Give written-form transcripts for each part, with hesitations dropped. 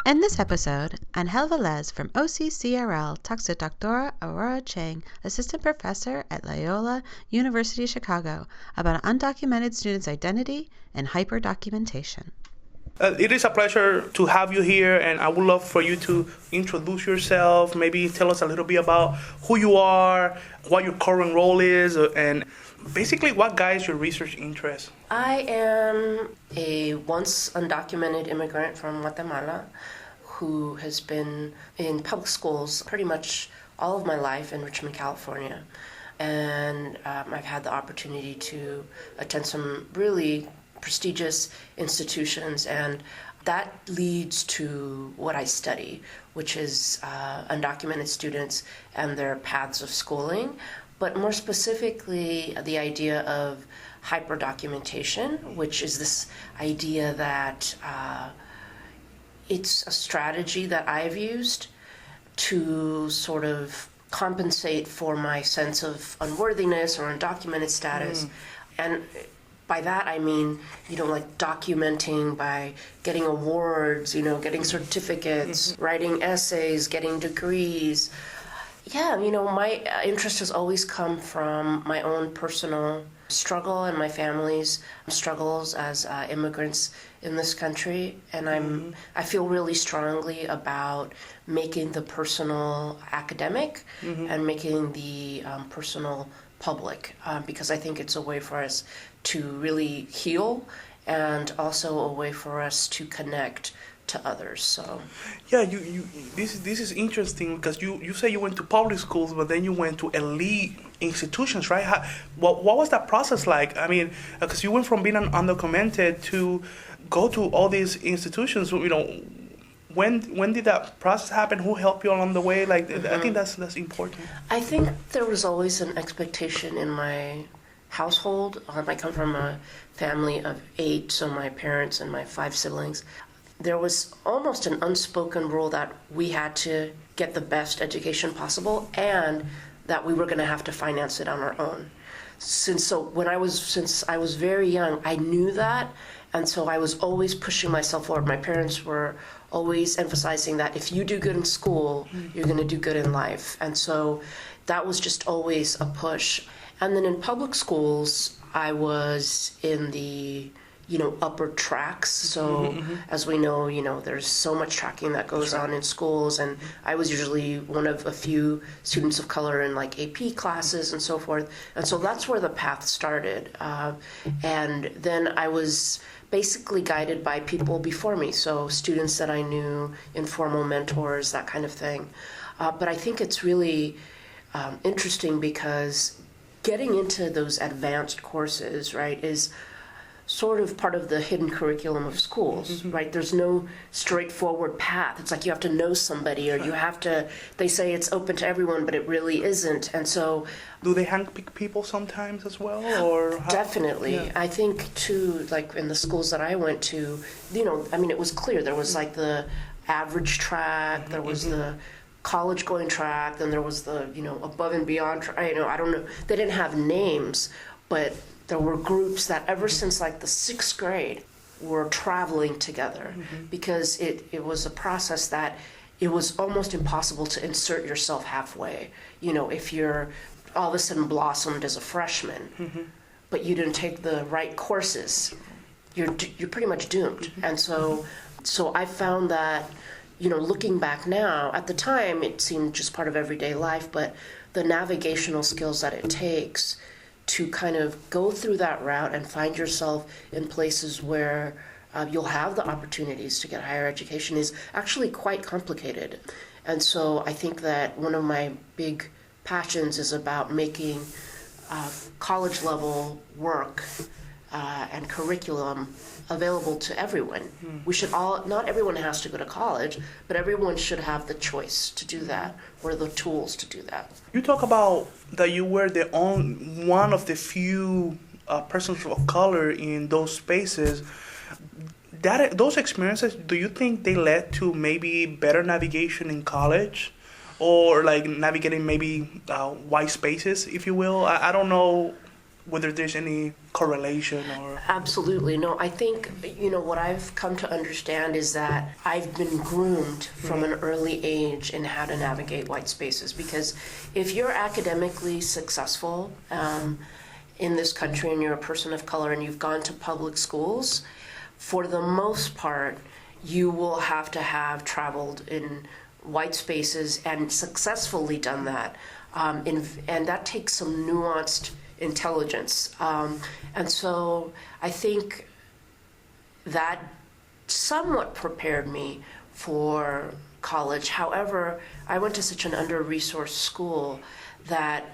In this episode, Angel Velez from OCCRL talks to Dr. Aurora Chang, assistant professor at Loyola University Chicago, about undocumented students' identity and hyperdocumentation. It is a pleasure to have you here, and I would love for you to introduce yourself, maybe tell us a little bit about who you are, what your current role is, and basically what guides your research interests. I am a once undocumented immigrant from Guatemala who has been in public schools pretty much all of my life in Richmond, California. And I've had the opportunity to attend some really prestigious institutions, and that leads to what I study, which is undocumented students and their paths of schooling, but more specifically the idea of hyperdocumentation, which is this idea that it's a strategy that I've used to sort of compensate for my sense of unworthiness or undocumented status. And by that I mean, like documenting by getting awards, getting certificates, writing essays, getting degrees. Yeah, my interest has always come from my own personal struggle and my family's struggles as immigrants in this country, and I feel really strongly about making the personal academic and making the personal public, because I think it's a way for us to really heal and also a way for us to connect to others. So yeah, this is interesting because you say you went to public schools, but then you went to elite institutions, right? What was that process like? I mean, because you went from being undocumented to go to all these institutions. When did that process happen? Who helped you along the way? I think that's important. I think there was always an expectation in my household. I come from a family of 8, so my parents and my 5 siblings. There was almost an unspoken rule that we had to get the best education possible and that we were going to have to finance it on our own. Since I was very young, I knew that, and so I was always pushing myself forward. My parents were always emphasizing that if you do good in school, you're going to do good in life. And so that was just always a push. And then in public schools, I was in the upper tracks. So as we know, there's so much tracking that goes on in schools, and I was usually one of a few students of color in AP classes and so forth. And so that's where the path started. And then I was basically guided by people before me, so students that I knew, informal mentors, that kind of thing. But I think it's really interesting because getting into those advanced courses, right, is sort of part of the hidden curriculum of schools, right? There's no straightforward path. It's like you have to know somebody, or you have to, they say it's open to everyone, but it really isn't. And so do they handpick people sometimes as well, or definitely? Yeah. I think too, in the schools that I went to, it was clear. There was the average track, there was the college going track, then there was the above and beyond track. I don't know, they didn't have names, but there were groups that ever since the 6th grade were traveling together, because it was a process that it was almost impossible to insert yourself halfway. If you're all of a sudden blossomed as a freshman, but you didn't take the right courses, you're pretty much doomed. And so I found that, looking back now, at the time it seemed just part of everyday life, but the navigational skills that it takes to kind of go through that route and find yourself in places where you'll have the opportunities to get higher education is actually quite complicated. And so I think that one of my big passions is about making college level work and curriculum available to everyone. We should not everyone has to go to college, but everyone should have the choice to do that, or the tools to do that. You talk about that you were one of the few persons of color in those spaces. Those experiences, do you think they led to maybe better navigation in college? Or navigating maybe white spaces, if you will? I don't know whether there's any correlation or... Absolutely. No, I think, what I've come to understand is that I've been groomed from an early age in how to navigate white spaces. Because if you're academically successful in this country and you're a person of color and you've gone to public schools, for the most part, you will have to have traveled in white spaces and successfully done that. And that takes some nuanced intelligence. And so I think that somewhat prepared me for college. However, I went to such an under-resourced school that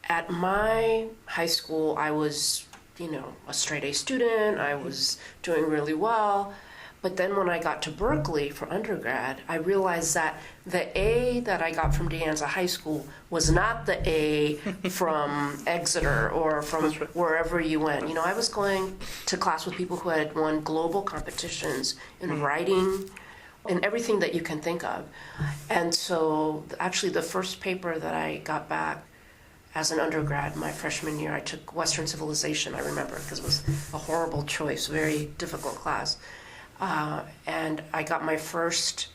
at my high school, I was, a straight A student. I was doing really well. But then when I got to Berkeley for undergrad, I realized that the A that I got from De Anza High School was not the A from Exeter or from wherever you went. I was going to class with people who had won global competitions in writing and everything that you can think of. And so actually the first paper that I got back as an undergrad, my freshman year, I took Western Civilization, I remember, because it was a horrible choice, very difficult class. And I got my first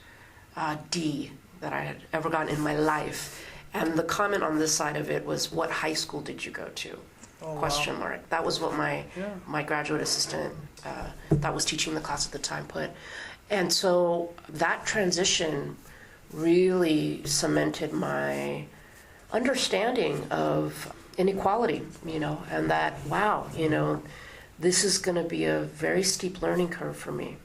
D that I had ever gotten in my life. And the comment on this side of it was, "What high school did you go to?" Question mark. That was what my graduate assistant that was teaching the class at the time put. And so that transition really cemented my understanding of inequality, and that, wow, this is going to be a very steep learning curve for me.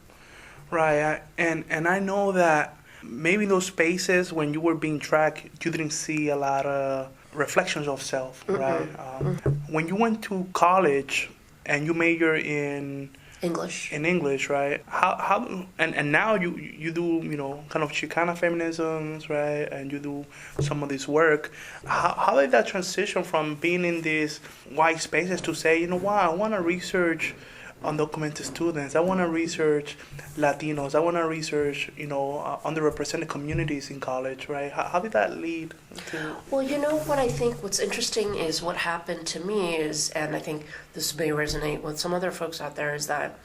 Right, and I know that maybe in those spaces when you were being tracked, you didn't see a lot of reflections of self, right? When you went to college and you major in English, right? How and now you do kind of Chicana feminisms, right? And you do some of this work. How did that transition from being in these white spaces to say, I want to research undocumented students. I want to research Latinos. I want to research, underrepresented communities in college, right? How did that lead to... Well, what I think what's interesting is what happened to me is, and I think this may resonate with some other folks out there, is that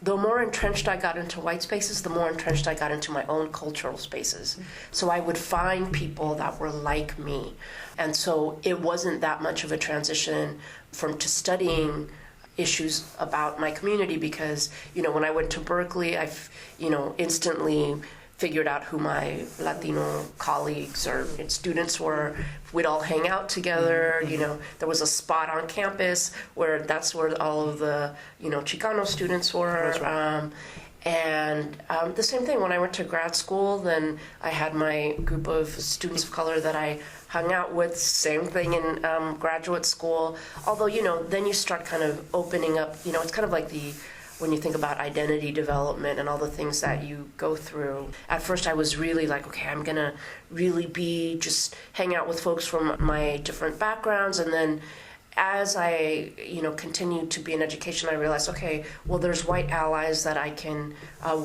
the more entrenched I got into white spaces, the more entrenched I got into my own cultural spaces. So I would find people that were like me. And so it wasn't that much of a transition to studying issues about my community, because when I went to Berkeley, I instantly figured out who my Latino colleagues or students were. We'd all hang out together. There was a spot on campus that's where all of the Chicano students were. And the same thing when I went to grad school, then I had my group of students of color that I hung out with. Same thing in graduate school. Although, then you start kind of opening up, it's kind of like when you think about identity development and all the things that you go through. At first I was really like, okay, I'm going to really just hang out with folks from my different backgrounds. And then as I, continued to be in education, I realized, okay, well, there's white allies that I can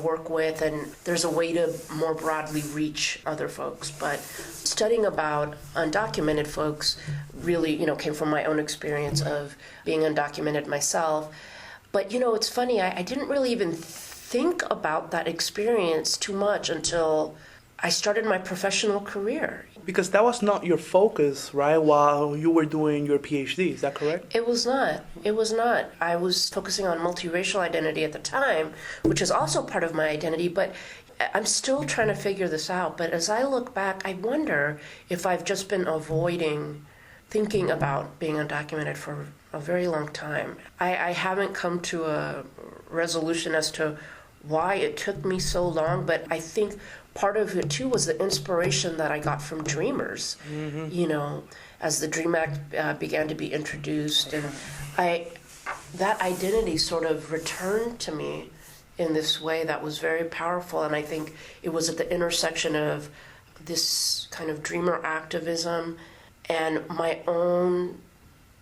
work with, and there's a way to more broadly reach other folks. But studying about undocumented folks really, came from my own experience of being undocumented myself. But, it's funny, I didn't really even think about that experience too much until I started my professional career. Because that was not your focus, right, while you were doing your PhD, is that correct? It was not. I was focusing on multiracial identity at the time, which is also part of my identity, but I'm still trying to figure this out. But as I look back, I wonder if I've just been avoiding thinking about being undocumented for a very long time. I haven't come to a resolution as to why it took me so long, but I think part of it too was the inspiration that I got from Dreamers, as the DREAM Act began to be introduced, and that identity sort of returned to me in this way that was very powerful. And I think it was at the intersection of this kind of dreamer activism and my own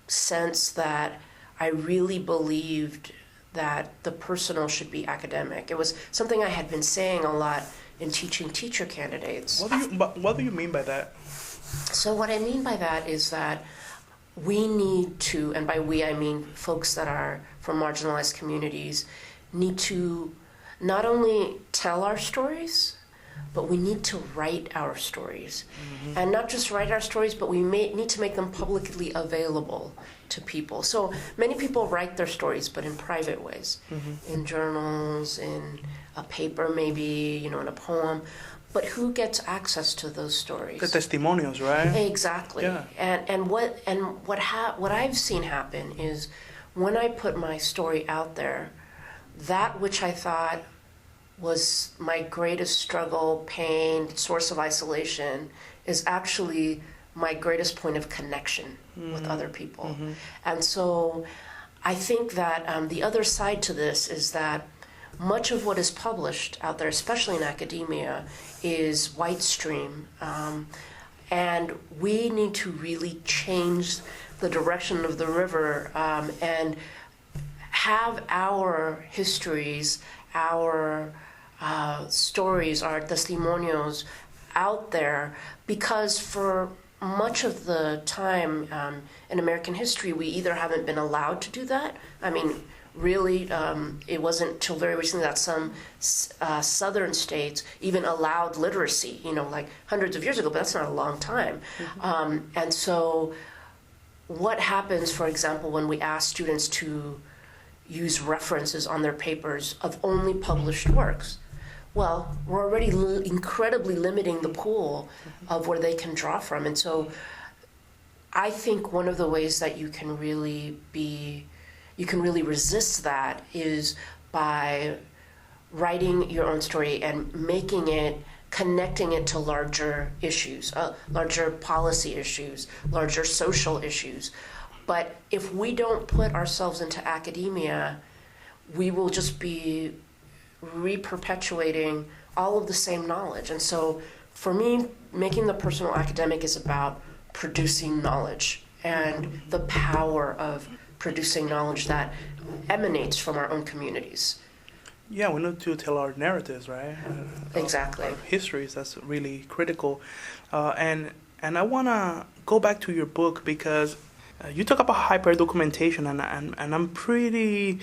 sense that I really believed that the personal should be academic. It was something I had been saying a lot in teaching teacher candidates. What do you mean by that? So what I mean by that is that we need to, and by we I mean folks that are from marginalized communities, need to not only tell our stories, but we need to write our stories. Mm-hmm. And not just write our stories, but we need to make them publicly available to people. So many people write their stories, but in private ways, in journals, in a paper maybe, in a poem. But who gets access to those stories? The testimonials, right? Exactly. Yeah. And what I've seen happen is when I put my story out there, that which I thought was my greatest struggle, pain, source of isolation, is actually my greatest point of connection with other people. Mm-hmm. And so I think that the other side to this is that much of what is published out there, especially in academia, is white stream. And we need to really change the direction of the river and have our histories, our stories, our testimonios out there, because for much of the time in American history, we either haven't been allowed to do that. I mean, really, it wasn't till very recently that some southern states even allowed literacy, like hundreds of years ago, but that's not a long time. Mm-hmm. And so what happens, for example, when we ask students to use references on their papers of only published works? Well, we're already incredibly limiting the pool of where they can draw from. And so I think one of the ways that you can really resist that is by writing your own story and connecting it to larger issues, larger policy issues, larger social issues. But if we don't put ourselves into academia, we will just be re-perpetuating all of the same knowledge. And so for me, making the personal academic is about producing knowledge and the power of producing knowledge that emanates from our own communities. Yeah, we need to tell our narratives, right? Exactly. Our histories, that's really critical. And I want to go back to your book because you talk about hyperdocumentation, and I'm pretty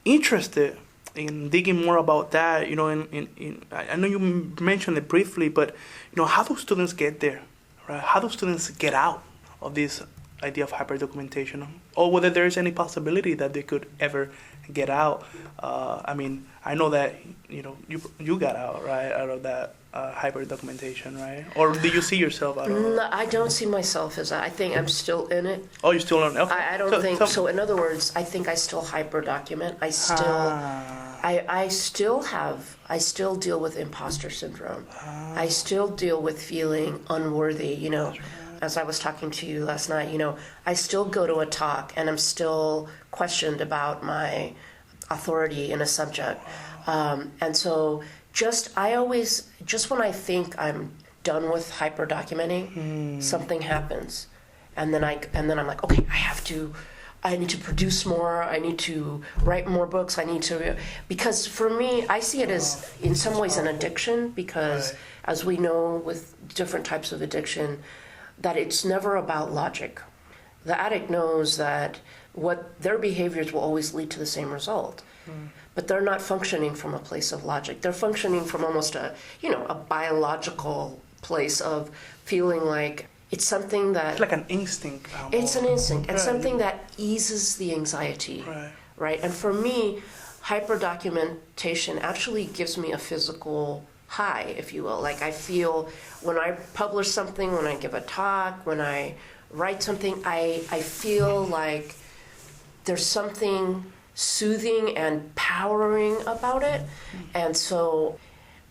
interested in digging more about that. I know you mentioned it briefly, but how do students get there, right? How do students get out of this idea of hyperdocumentation, or whether there is any possibility that they could ever get out? I mean, I know that you got out, right, out of that hyperdocumentation, right? Or do you see yourself out of it? No, I don't see myself as that. I think I'm still in it. Oh, you're still in it? Okay. I don't think so. In other words, I think I still hyperdocument. I still deal with imposter syndrome. I still deal with feeling unworthy, As I was talking to you last night, I still go to a talk and I'm still questioned about my authority in a subject. And so just when I think I'm done with hyperdocumenting, something happens. And then I'm like, okay, I need to produce more, I need to write more books, because for me, I see it as in some ways an addiction, because as we know with different types of addiction, that it's never about logic. The addict knows that what their behaviors will always lead to the same result. But they're not functioning from a place of logic. They're functioning from almost a biological place of feeling like it's something that... It's like an instinct. It's an instinct, and something that eases the anxiety. Right? And for me, hyperdocumentation actually gives me a physical high, if you will. Like I feel when I publish something, when I give a talk, when I write something, I feel like there's something soothing and powering about it. And so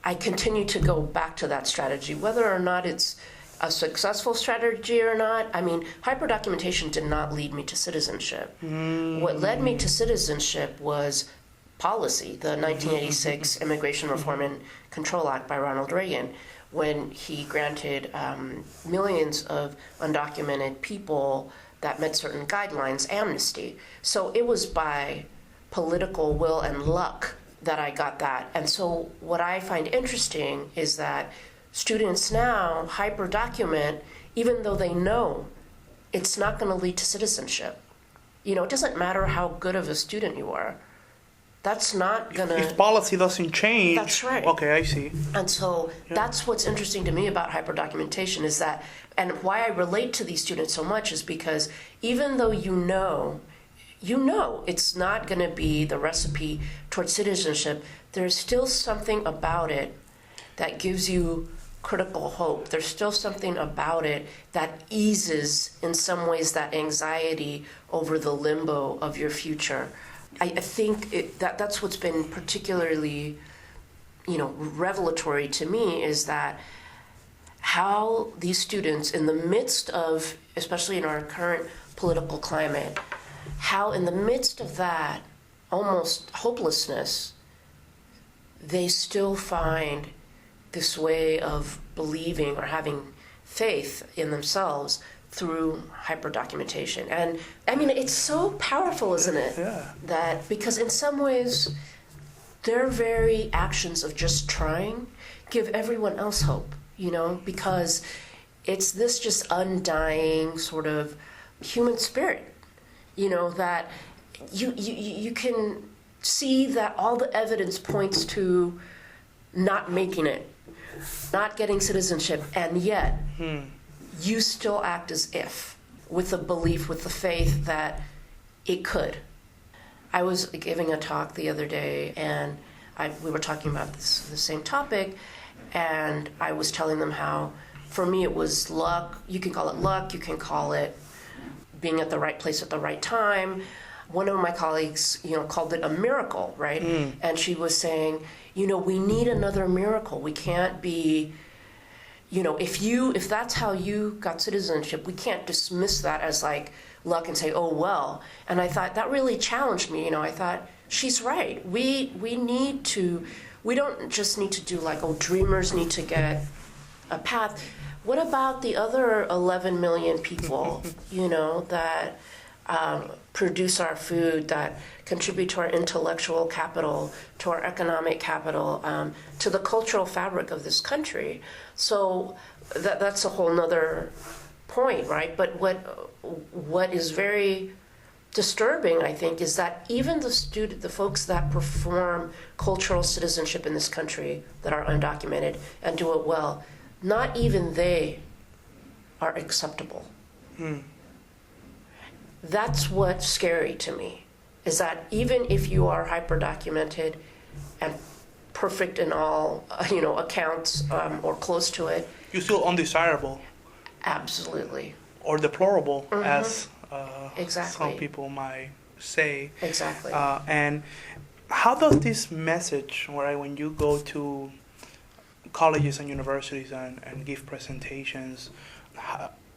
I continue to go back to that strategy, whether or not it's a successful strategy or not. I mean, hyperdocumentation did not lead me to citizenship. What led me to citizenship was policy, the 1986 Immigration Reform and Control Act by Ronald Reagan, when he granted millions of undocumented people that met certain guidelines amnesty. So it was by political will and luck that I got that. And so what I find interesting is that students now hyperdocument even though they know it's not going to lead to citizenship. It doesn't matter how good of a student you are. That's not going to... If policy doesn't change... That's right. Okay, I see. And so that's what's interesting to me about hyperdocumentation is that, and why I relate to these students so much is because even though you know it's not going to be the recipe towards citizenship, there's still something about it that gives you critical hope. There's still something about it that eases, in some ways, that anxiety over the limbo of your future. I think that's what's been particularly, revelatory to me is that how these students, in the midst of, especially in our current political climate, how in the midst of that almost hopelessness, they still find this way of believing or having faith in themselves through hyperdocumentation. And I mean, it's so powerful, isn't it? Yeah. That because in some ways, their very actions of just trying give everyone else hope, because it's this just undying sort of human spirit, that you can see that all the evidence points to not making it, not getting citizenship, and yet you still act as if, with the belief, with the faith that it could. I was giving a talk the other day, and we were talking about the same topic, and I was telling them how, for me, it was luck. You can call it luck, you can call it being at the right place at the right time. One of my colleagues, called it a miracle, right? And she was saying, we need another miracle. We can't be, if that's how you got citizenship, we can't dismiss that as like luck and say, oh, well. And I thought that really challenged me. I thought, she's right. We don't just need to do like, dreamers need to get a path. What about the other 11 million people, that produce our food, that contribute to our intellectual capital, to our economic capital, to the cultural fabric of this country? So that's a whole nother point, right? But what is very disturbing, I think, is that even the folks that perform cultural citizenship in this country that are undocumented and do it well, not even they are acceptable. That's what's scary to me, is that even if you are hyperdocumented and perfect in all, accounts or close to it, you're still undesirable. Absolutely. Or deplorable, as exactly. some people might say. Exactly. And how does this message, right, when you go to colleges and universities and give presentations,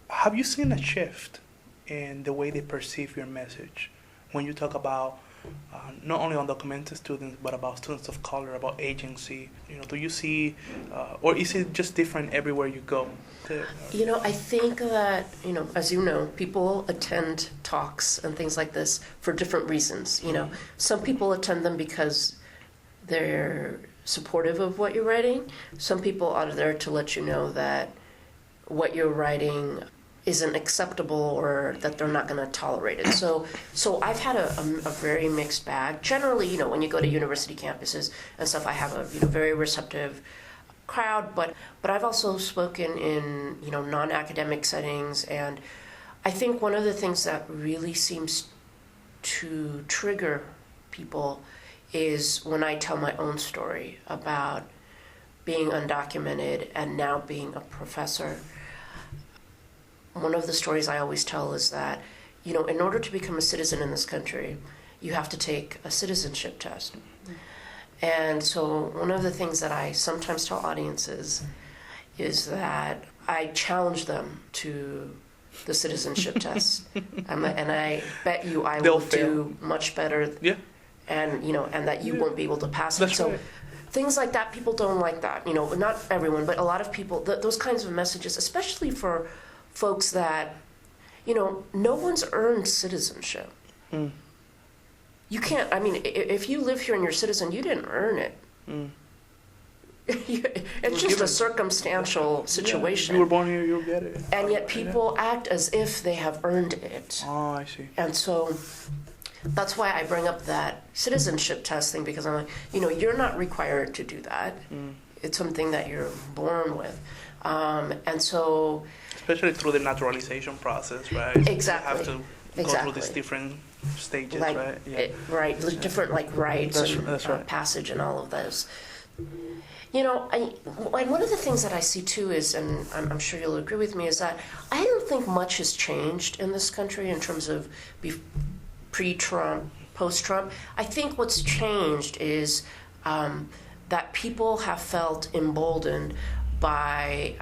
have you seen a shift in the way they perceive your message when you talk about not only undocumented students, but about students of color, about agency? Do you see, or is it just different everywhere you go? I think that, as people attend talks and things like this for different reasons. Some people attend them because they're supportive of what you're writing. Some people are there to let you know that what you're writing isn't acceptable or that they're not going to tolerate it. So I've had a very mixed bag. Generally, when you go to university campuses and stuff, I have a very receptive crowd, but I've also spoken in non-academic settings, and I think one of the things that really seems to trigger people is when I tell my own story about being undocumented and now being a professor. One of the stories I always tell is that, in order to become a citizen in this country, you have to take a citizenship test. And so one of the things that I sometimes tell audiences is that I challenge them to the citizenship test. And I bet you will do much better. Yeah. And, and that you won't be able to pass it. That's right. Things like that, people don't like that. Not everyone, but a lot of people, those kinds of messages, especially for folks that, no one's earned citizenship. You can't, if you live here and you're a citizen, you didn't earn it. it's just a circumstantial situation. You were born here, you'll get it. And yet people act as if they have earned it. Oh, I see. And so that's why I bring up that citizenship test thing, because I'm like, you're not required to do that. It's something that you're born with. And so... Especially through the naturalization process, right? Exactly. You have to go through these different stages, right? Right, different rights that's right. Passage and all of those. And one of the things that I see too is, and I'm sure you'll agree with me, is that I don't think much has changed in this country in terms of pre-Trump, post-Trump. I think what's changed is that people have felt emboldened by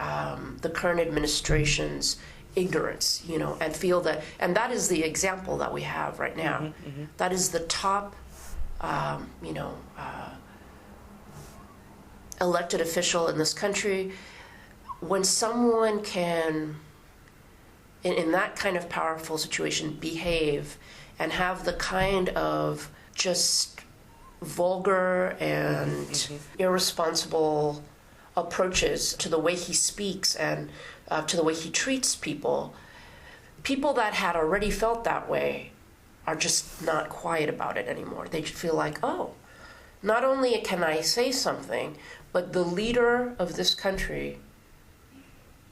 the current administration's ignorance, and feel that, and that is the example that we have right now. That is the top, elected official in this country. When someone can, in that kind of powerful situation, behave and have the kind of just vulgar and irresponsible approaches to the way he speaks and to the way he treats people that had already felt that way are just not quiet about it anymore. They feel like, oh, not only can I say something, but the leader of this country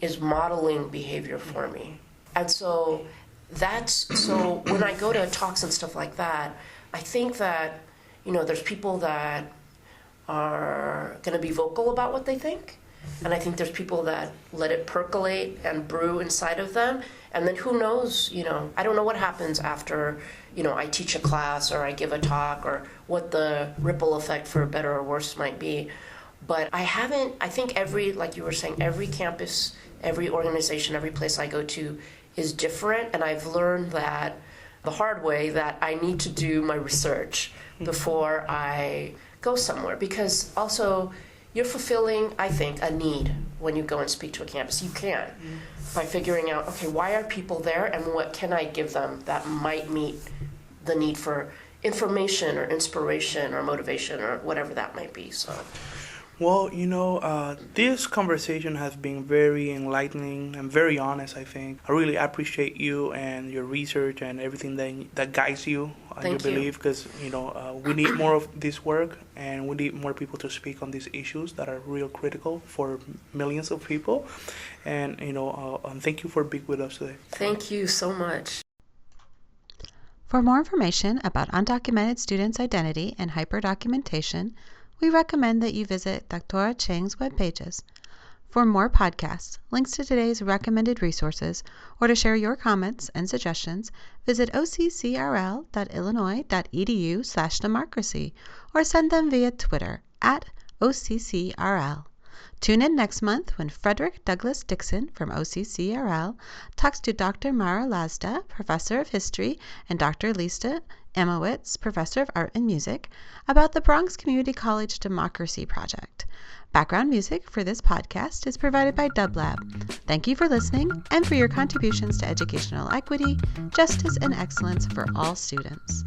is modeling behavior for me. And so when I go to talks and stuff like that, I think that, there's people that are going to be vocal about what they think. And I think there's people that let it percolate and brew inside of them. And then who knows, I don't know what happens after, I teach a class or I give a talk, or what the ripple effect for better or worse might be. But I think like you were saying, every campus, every organization, every place I go to is different. And I've learned that the hard way, that I need to do my research before I go somewhere. Because also, you're fulfilling, I think, a need when you go and speak to a campus. You can, by figuring out, okay, why are people there and what can I give them that might meet the need for information or inspiration or motivation or whatever that might be. So. Well, this conversation has been very enlightening and very honest, I think. I really appreciate you and your research and everything that guides you on your belief, because, we need more of this work, and we need more people to speak on these issues that are real critical for millions of people. And, thank you for being with us today. Thank you so much. For more information about undocumented students' identity and hyperdocumentation, we recommend that you visit Aurora Chang's web pages. For more podcasts, links to today's recommended resources, or to share your comments and suggestions, visit occrl.illinois.edu/democracy or send them via Twitter @OCCRL. Tune in next month when Frederick Douglass Dixon from OCCRL talks to Dr. Mara Lazda, Professor of History, and Dr. Lisa Emowitz, Professor of Art and Music, about the Bronx Community College Democracy Project. Background music for this podcast is provided by DubLab. Thank you for listening and for your contributions to educational equity, justice, and excellence for all students.